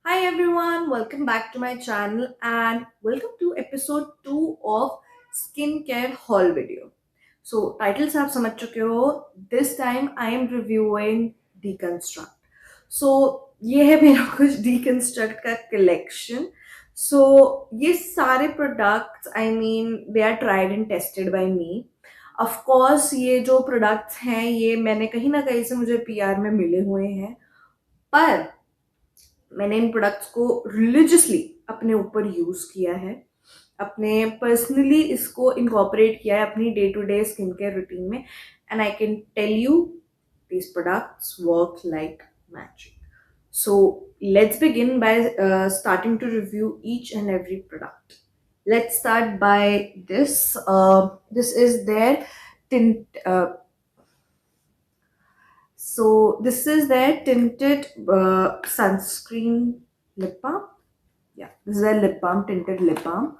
Hi everyone, welcome back to my channel and welcome to episode 2 of skincare haul video. So title से आप समझ चुके हो. This time I am reviewing Deconstruct. So ये है मेरा कुछ Deconstruct का collection. So ये सारे products they are tried and tested by me. Of course ये जो products हैं ये मैंने कहीं ना कहीं से मुझे PR में मिले हुए हैं, पर मैंने इन प्रोडक्ट्स को रिलीजियसली अपने ऊपर यूज किया है, अपने पर्सनली इसको इनकॉर्पोरेट किया है अपनी day to day skin care routine में. And I can tell you these products work like magic. So let's begin by starting to review each and every product. Let's start by this. This is their tint. So this is their tinted sunscreen lip balm. Yeah, this is their lip balm, tinted lip balm.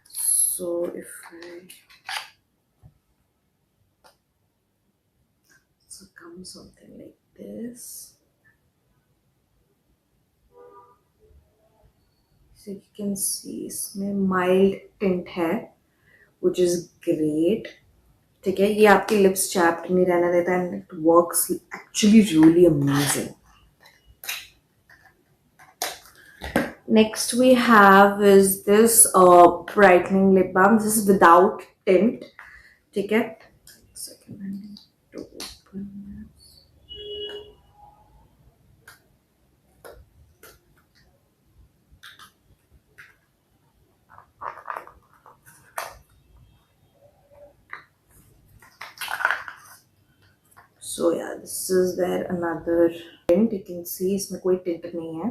So if I so come something like this. So you can see इसमें mild tint है, which is great. ठीक है, ये आपके lips chapped नहीं रहने देता and it works actually really amazing. Next we have is this brightening lip balm. This is without tint. ठीक है. Second, I need to open this. So yeah, this is there another tint. You can see इसमें कोई tint नहीं है.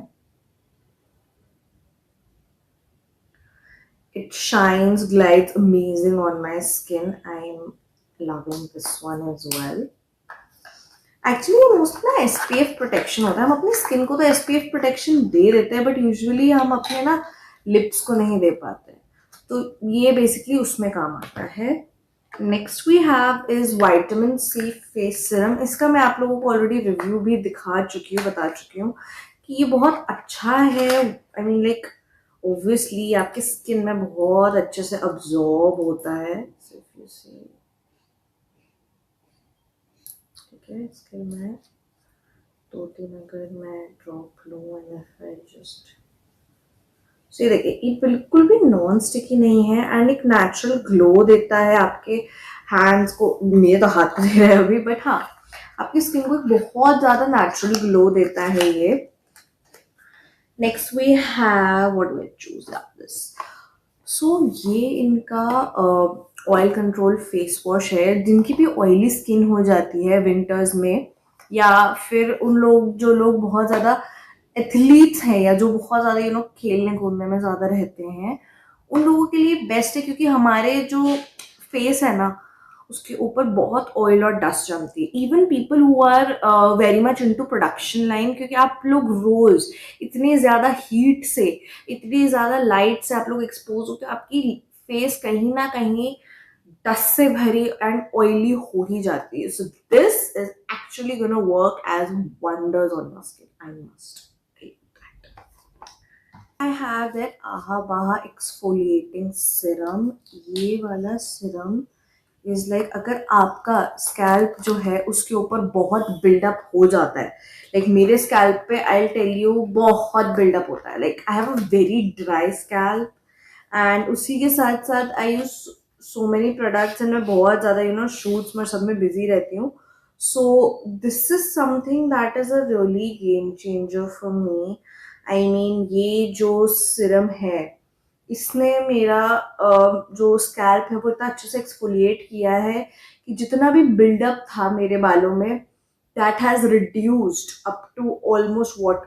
It shines, glides amazing on my skin. I'm loving this one as well. Actually most ना SPF protection होता है. हम अपनी skin को तो SPF प्रोटेक्शन दे देते हैं, बट यूजुअली हम अपने ना लिप्स को नहीं दे पाते. तो ये बेसिकली उसमें काम आता है. Next we have is vitamin C face serum. इसका मैं आप लोगों को ऑलरेडी रिव्यू भी दिखा चुकी हूँ, बता चुकी हूँ कि ये बहुत अच्छा है. आई मीन लाइक ऑब्वियसली आपकी स्किन में बहुत अच्छे से अब्जॉर्ब होता है. ठीक है, इसके मैं 2-3 अगर मैं ड्रॉप लूँ एंड जस्ट सो ये देखिए, ये बिल्कुल भी नॉन स्टिकी नहीं है एंड एक नेचुरल ग्लो देता है आपके हैंड्स को. मेरे तो हाथ को दे रहा है अभी, बट हाँ, आपकी स्किन को एक बहुत ज्यादा नेचुरल ग्लो देता है ये. Next we have what do I choose this. So ये इनका ऑयल कंट्रोल फेस वॉश है. जिनकी भी ऑयली स्किन हो जाती है विंटर्स में, या फिर उन लोग जो लोग बहुत ज़्यादा एथलीट्स हैं या जो बहुत ज़्यादा खेलने कूदने में ज़्यादा रहते हैं, उन लोगों के लिए बेस्ट है. क्योंकि हमारे जो फेस है ना, उसके ऊपर बहुत ऑयल और डस्ट जमती है. Even people who are very much into production line, क्योंकि आप लोग रोज इतनी ज़्यादा हीट से, इतनी ज़्यादा लाइट से आप लोग एक्सपोज होते हो, आपकी फेस कहीं ना कहीं डस्ट से भरी एंड ऑयली हो ही जाती है. So this is actually gonna work as wonders on your skin. I must I have that Aha Baha exfoliating serum. ये वाला serum is like अगर आपका स्कैल्प जो है उसके ऊपर बहुत बिल्डअप हो जाता है, लाइक मेरे स्कैल्प पे आई टेल यू बहुत बिल्डअप होता है. Like I have a very dry scalp and उसी के साथ साथ I use so many products and मैं बहुत ज़्यादा शूट्स में सब में बिजी रहती हूँ. सो this is something that is a really game changer for me. I mean ये जो सिरम है, इसने मेरा जो स्कैल्प है वो इतना अच्छे से एक्सफोलिएट किया है कि जितना भी बिल्डअप था मेरे बालों में, that has reduced up to almost what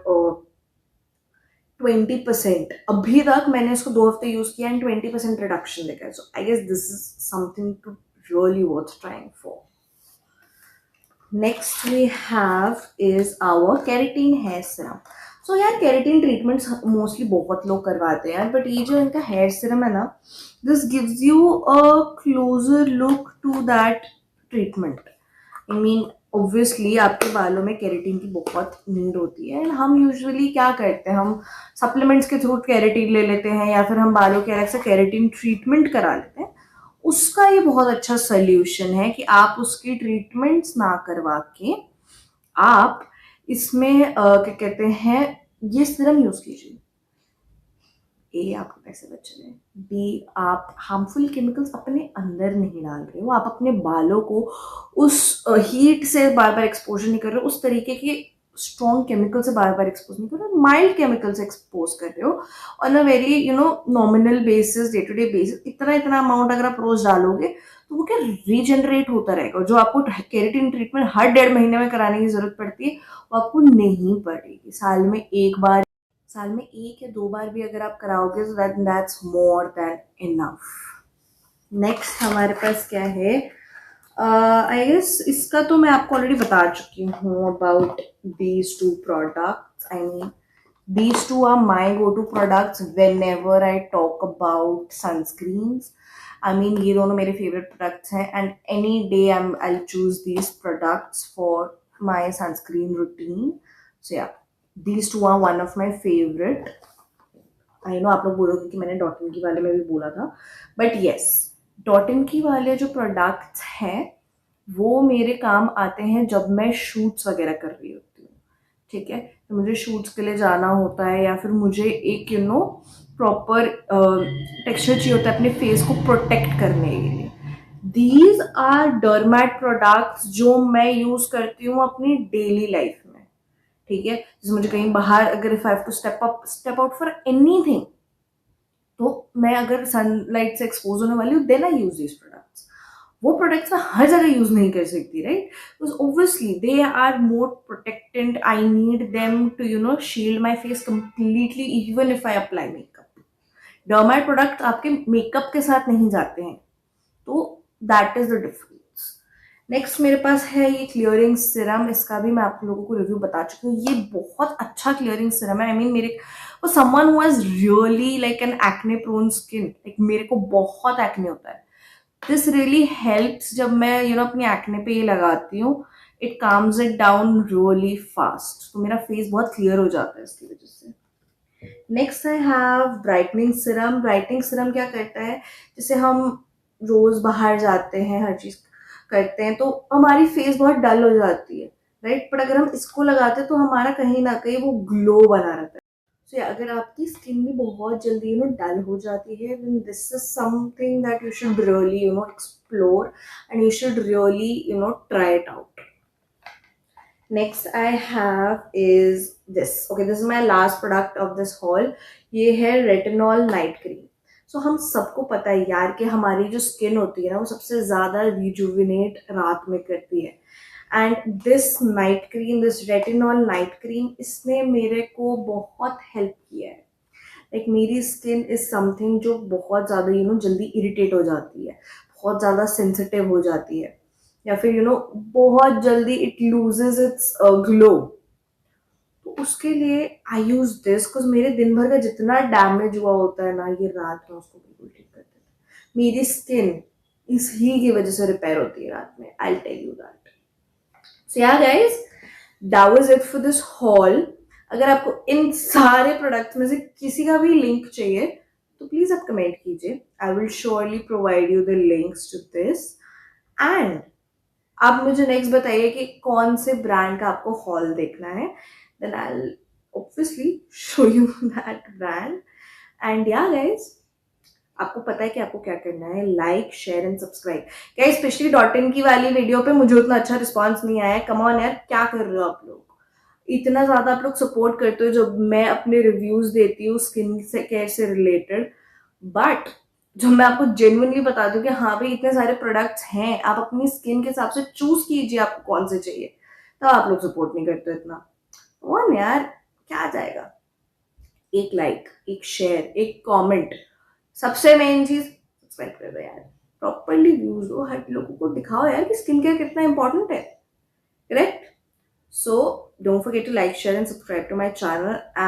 20%. अभी तक मैंने इसको 2 हफ्ते यूज किया एंड 20% रिडक्शन देखा है. So I guess this is something to really worth trying for. Next we have is our keratin hair serum. So यार, केराटिन ट्रीटमेंट्स मोस्टली बहुत लोग करवाते हैं, बट ये जो इनका हेयर सीरम है ना, this gives you a closer look to that treatment. I mean obviously आपके बालों में केराटिन की बहुत नीड होती है, एंड हम यूजुअली क्या करते हैं, हम सप्लीमेंट्स के थ्रू केराटिन ले लेते हैं या फिर हम बालों के अलग से केराटिन ट्रीटमेंट करा लेते हैं। उसका ये बहुत अच्छा सोल्यूशन है कि आप उसकी ट्रीटमेंट्स ना करवा के आप इसमें क्या कहते हैं, ये सीरम यूज कीजिए। ए, आपके पैसे बच रहे हैं। बी, आप हार्मफुल केमिकल्स अपने अंदर नहीं डाल रहे हो, आप अपने बालों को उस हीट से बार बार एक्सपोजर नहीं कर रहे हो, उस तरीके के स्ट्रॉन्ग केमिकल से बार बार एक्सपोज नहीं कर रहे हो, माइल्ड केमिकल से एक्सपोज कर रहे हो on a very nominal basis, day to day basis. इतना इतना अमाउंट अगर आप रोज डालोगे तो वो क्या रीजनरेट होता रहेगा। जो आपको केराटिन ट्रीटमेंट हर 1.5 महीने में कराने की जरूरत पड़ती है वो आपको नहीं पड़ेगी। साल में 1 या 2 बार भी अगर आप कराओगे तो that's more than enough. Next हमारे पास क्या है, आई गेस इसका तो मैं आपको ऑलरेडी बता चुकी हूँ about these two products. I mean these two are my go-to products whenever I talk about sunscreens. I mean ये दोनों मेरे favorite products हैं, and any day I'll choose these products for my sunscreen routine. So yeah, these two are one of my favorite. I know आप लोग बोलोगे कि मैंने dot in की वाले में भी बोला था, बट येस, डॉट इन की वाले जो प्रोडक्ट्स हैं वो मेरे काम आते हैं जब मैं शूट्स वगैरह कर रही होती हूँ। ठीक है, तो मुझे शूट्स के लिए जाना होता है या फिर मुझे एक प्रॉपर टेक्सचर चाहिए होता है अपने फेस को प्रोटेक्ट करने के लिए। दीज आर डर्मैट प्रोडक्ट्स जो मैं यूज करती हूँ अपनी डेली लाइफ में। ठीक है, जैसे मुझे कहीं बाहर अगर if I have to step out for anything, तो मैं अगर सनलाइट से एक्सपोज होने वाली हूँ then I use these products. वो प्रोडक्ट्स मैं हर जगह यूज नहीं कर सकती, right, because obviously they are more protected. I need them to shield my face completely even if I apply makeup. डर्माइट प्रोडक्ट आपके मेकअप के साथ नहीं जाते हैं, तो that is the difference. Next मेरे पास है ये क्लियरिंग सिरम। इसका भी मैं आप लोगों को रिव्यू बता चुकी हूँ। ये बहुत अच्छा क्लियरिंग सिरम है। आई मीन मेरे वो someone who has really like an acne prone skin, like मेरे को बहुत एक्ने होता है। दिस रियली हेल्प्स जब मैं अपनी एक्ने पे ये लगाती हूँ, it calms it down really fast, तो मेरा फेस बहुत क्लियर हो जाता है इसकी वजह से। Next I have brightening Siram. Brightening Siram क्या करता है, जैसे हम रोज बाहर जाते हैं, हर चीज करते हैं, तो हमारी फेस बहुत डल हो जाती है, राइट, बट अगर हम इसको लगाते हैं तो हमारा कहीं ना कहीं वो ग्लो बना रहता है। So, yeah, अगर आपकी स्किन भी बहुत जल्दी डल हो जाती है, then this is something that you should really explore, and you should really try it out. Next I have is this. Okay, this is my last product of this haul. ये है retinol night cream. सो हम सबको पता है यार कि हमारी जो स्किन होती है ना वो सबसे ज़्यादा रिजुविनेट रात में करती है, and this night cream, this retinol night cream, इसने मेरे को बहुत हेल्प किया है। लाइक मेरी स्किन इज समथिंग जो बहुत ज़्यादा जल्दी इरिटेट हो जाती है, बहुत ज़्यादा सेंसिटिव हो जाती है, या फिर बहुत जल्दी इट लूजेज इट्स ग्लो। तो उसके लिए आई यूज दिस, बिकॉज मेरे दिन भर का जितना डैमेज हुआ होता है ना, ये रात में उसको बिल्कुल ठीक कर देता है। मेरी स्किन इस ही की वजह से रिपेयर होती है रात में। I tell you that. So yeah guys, that was it for this haul. अगर आपको इन सारे प्रोडक्ट्स में से किसी का भी लिंक चाहिए तो प्लीज आप कमेंट कीजिए। I will surely provide you the links to this. And आप मुझे नेक्स्ट बताइए कि कौन से ब्रांड का आपको हॉल देखना है, then I will obviously show you that brand. And या गाइज, आपको पता है कि आपको क्या करना है, like share and subscribe. Guys, specially dot in की वाली वीडियो पे मुझे उतना अच्छा रिस्पांस नहीं आया। कम ऑन यार, क्या कर रहे हो आप लोग, इतना ज्यादा आप लोग सपोर्ट करते हो जब मैं अपने रिव्यूज देती हूँ स्किन से केयर से रिलेटेड, बट जो मैं आपको जेन्युइनली बता दूं कि हाँ भाई इतने सारे प्रोडक्ट्स हैं, आप अपनी स्किन के हिसाब से चूज कीजिए आपको कौन से चाहिए, तब आप लोग सपोर्ट नहीं करते इतना। वन यार, क्या जाएगा, एक लाइक, एक शेयर, एक कमेंट, सबसे मेन चीज सब्सक्राइब कर दो यार। प्रॉपरली व्यूज दो, हर लोगों को दिखाओ यार कि स्किन केयर कितना इंपॉर्टेंट है, correct? So don't forget to like share and subscribe to my channel. And